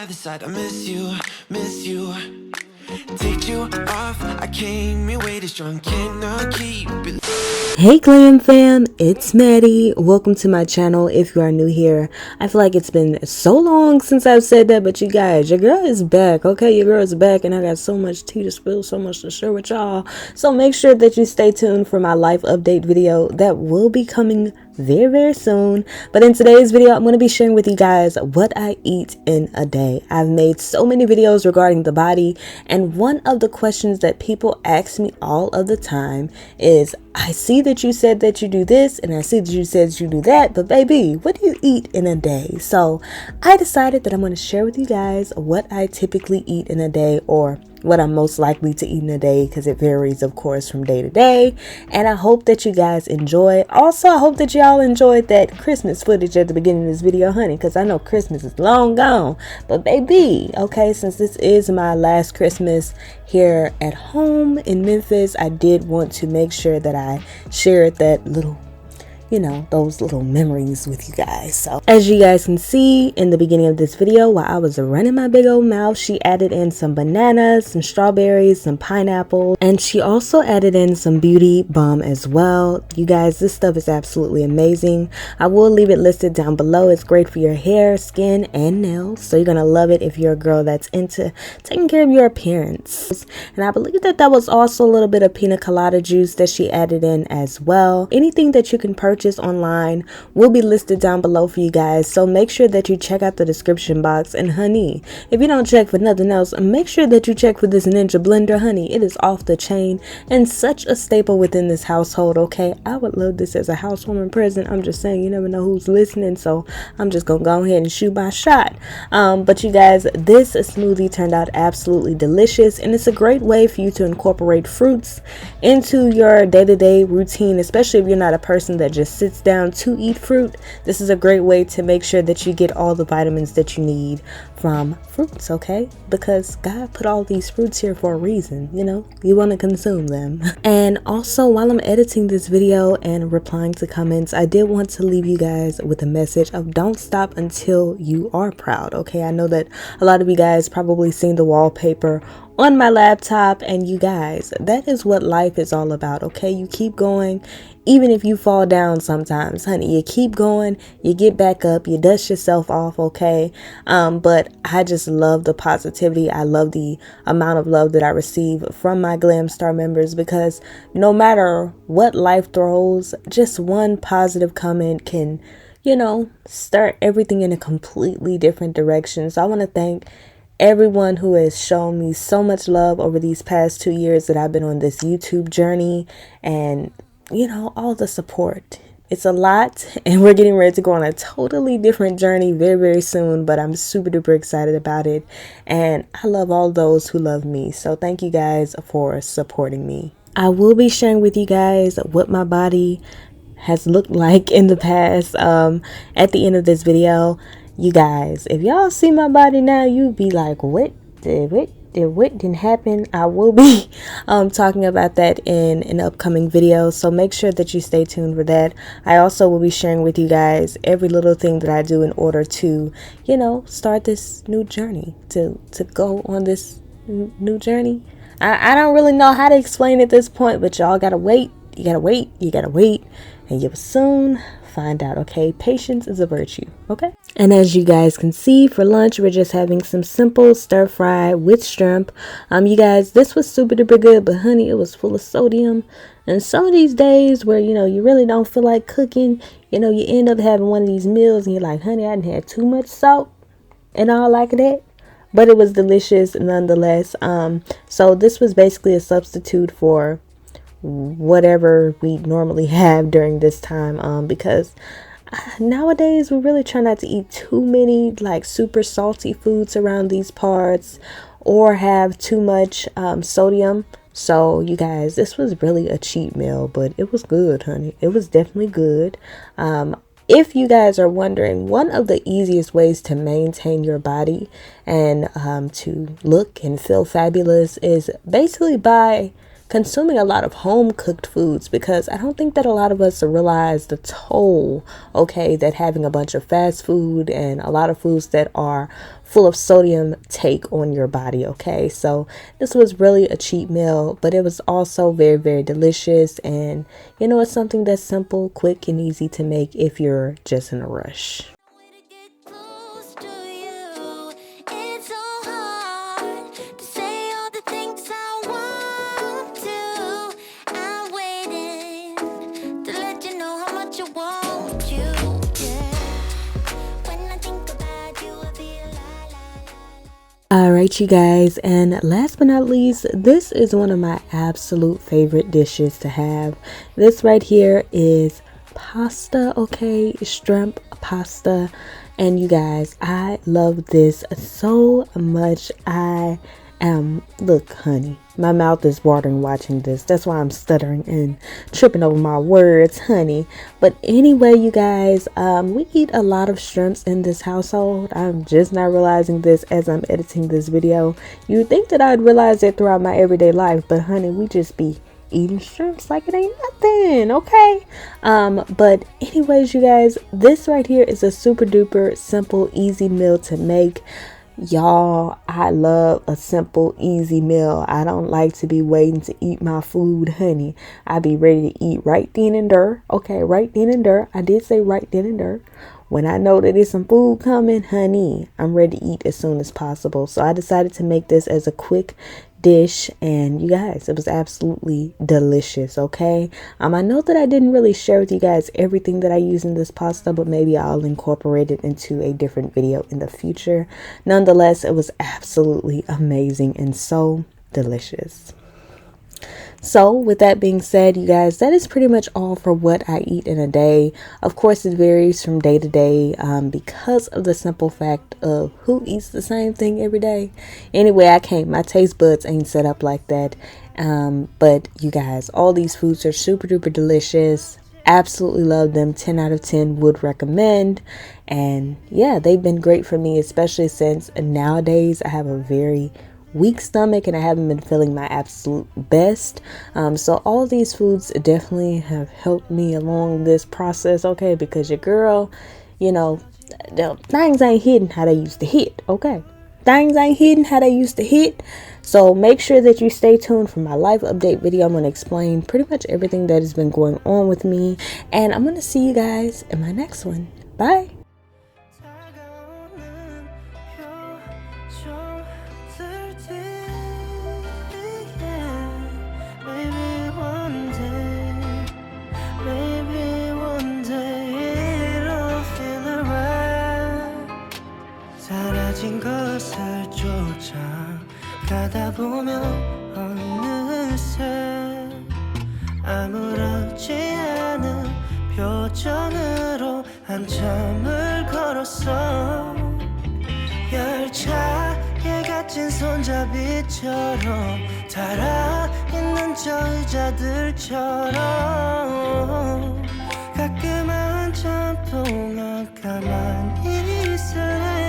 other side. I miss you. Take you off. I came your way too strong, cannot keep it. Hey Glam fam, it's Maddie. Welcome to my channel. If you are new here, I feel like it's been so long since I've said that, but you guys, your girl is back, okay? Your girl is back, and I got so much tea to spill, so much to share with y'all. So make sure that you stay tuned for my life update video that will be coming very soon. But in today's video, I'm going to be sharing with you guys what I eat in a day. I've made so many videos regarding the body, and one of the questions that people ask me all of the time is, I see that you said that you do this, and I see that you said you do that, but baby, what do you eat in a day? So I decided that I'm going to share with you guys what I typically eat in a day, or what I'm most likely to eat in a day, because it varies, of course, from day to day. And I hope that you guys enjoy. Also, I hope that y'all enjoyed that Christmas footage at the beginning of this video, honey, because I know Christmas is long gone. But baby, okay, since this is my last Christmas here at home in Memphis, I did want to make sure that I shared that little, you know, those little memories with you guys. So as you guys can see in the beginning of this video, while I was running my big old mouth, she added in some bananas, some strawberries, some pineapple, and she also added in some beauty balm as well. You guys, this stuff is absolutely amazing. I will leave it listed down below. It's great for your hair, skin, and nails, so you're gonna love it if you're a girl that's into taking care of your appearance. And I believe that was also a little bit of pina colada juice that she added in as well. Anything that you can purchase online will be listed down below for you guys, so make sure that you check out the description box. And honey, if you don't check for nothing else, make sure that you check for this Ninja blender, honey. It is off the chain and such a staple within this household, okay? I would love this as a housewarming present. I'm just saying, you never know who's listening, so I'm just gonna go ahead and shoot my shot. But you guys, this smoothie turned out absolutely delicious, and it's a great way for you to incorporate fruits into your day-to-day routine, especially if you're not a person that just sits down to eat fruit. This is a great way to make sure that you get all the vitamins that you need from fruits, okay? Because God put all these fruits here for a reason, you know? You want to consume them. And also, while I'm editing this video and replying to comments, I did want to leave you guys with a message of don't stop until you are proud, okay? I know that a lot of you guys probably seen the wallpaper on my laptop, and you guys, that is what life is all about, okay? You keep going, even if you fall down sometimes, honey. You keep going, you get back up, you dust yourself off, okay? But I just love the positivity. I love the amount of love that I receive from my Glam Star members, because no matter what life throws, just one positive comment can, you know, start everything in a completely different direction. So I want to thank everyone who has shown me so much love over these past 2 years that I've been on this YouTube journey, and you know, all the support. It's a lot, and we're getting ready to go on a totally different journey very soon, but I'm super duper excited about it, and I love all those who love me. So thank you guys for supporting me. I will be sharing with you guys what my body has looked like in the past at the end of this video. You guys, if y'all see my body now, you'd be like, what didn't happen? I will be talking about that in an upcoming video, so make sure that you stay tuned for that. I also will be sharing with you guys every little thing that I do in order to, you know, start this new journey, to go on this new journey. I don't really know how to explain at this point, but y'all gotta wait. You gotta wait, and you will soon find out, okay? Patience is a virtue, okay? And as you guys can see, for lunch we're just having some simple stir fry with shrimp. You guys, this was super duper good, but honey, it was full of sodium. And some of these days where, you know, you really don't feel like cooking, you know, you end up having one of these meals and you're like, honey, I didn't have too much salt and all like that. But it was delicious nonetheless. So this was basically a substitute for whatever we normally have during this time, because nowadays we really try not to eat too many like super salty foods around these parts, or have too much sodium. So you guys, this was really a cheat meal, but it was good, honey. It was definitely good. If you guys are wondering, one of the easiest ways to maintain your body and to look and feel fabulous is basically by consuming a lot of home cooked foods, because I don't think that a lot of us realize the toll, okay, that having a bunch of fast food and a lot of foods that are full of sodium take on your body. Okay, so this was really a cheap meal, but it was also very, very delicious. And you know, it's something that's simple, quick, and easy to make if you're just in a rush. Alright, you guys, and last but not least, this is one of my absolute favorite dishes to have. This right here is pasta, okay, shrimp pasta. And you guys, I love this so much. Look, honey, my mouth is watering watching this. That's why I'm stuttering and tripping over my words, honey. But anyway, you guys, we eat a lot of shrimps in this household. I'm just not realizing this as I'm editing this video. You'd think that I'd realize it throughout my everyday life, but honey, we just be eating shrimps like it ain't nothing, okay? But anyways, you guys, this right here is a super duper simple, easy meal to make. Y'all, I love a simple, easy meal. I don't like to be waiting to eat my food, honey. I be ready to eat right then and there. Okay, right then and there. I did say right then and there. When I know that there's some food coming, honey, I'm ready to eat as soon as possible. So I decided to make this as a quick dish, and you guys, it was absolutely delicious. Okay, I know that I didn't really share with you guys everything that I use in this pasta, but maybe I'll incorporate it into a different video in the future. Nonetheless, it was absolutely amazing and so delicious. So with that being said, you guys, that is pretty much all for what I eat in a day. Of course, it varies from day to day because of the simple fact of who eats the same thing every day. Anyway, my taste buds ain't set up like that. But you guys, all these foods are super duper delicious. Absolutely love them. 10 out of 10 would recommend. And yeah, they've been great for me, especially since nowadays I have a very weak stomach and I haven't been feeling my absolute best. So all these foods definitely have helped me along this process, okay? Because your girl, you know, the things ain't hitting how they used to hit, okay? Things ain't hitting how they used to hit. So make sure that you stay tuned for my life update video. I'm going to explain pretty much everything that has been going on with me. And I'm going to see you guys in my next one. Bye. 사라진 것을 쫓아가다 보면 어느새 아무렇지 않은 표정으로 한참을 걸었어. 열차에 갇힌 손잡이처럼 달아있는 저 의자들처럼 가끔 한참 동안 가만히 있을래.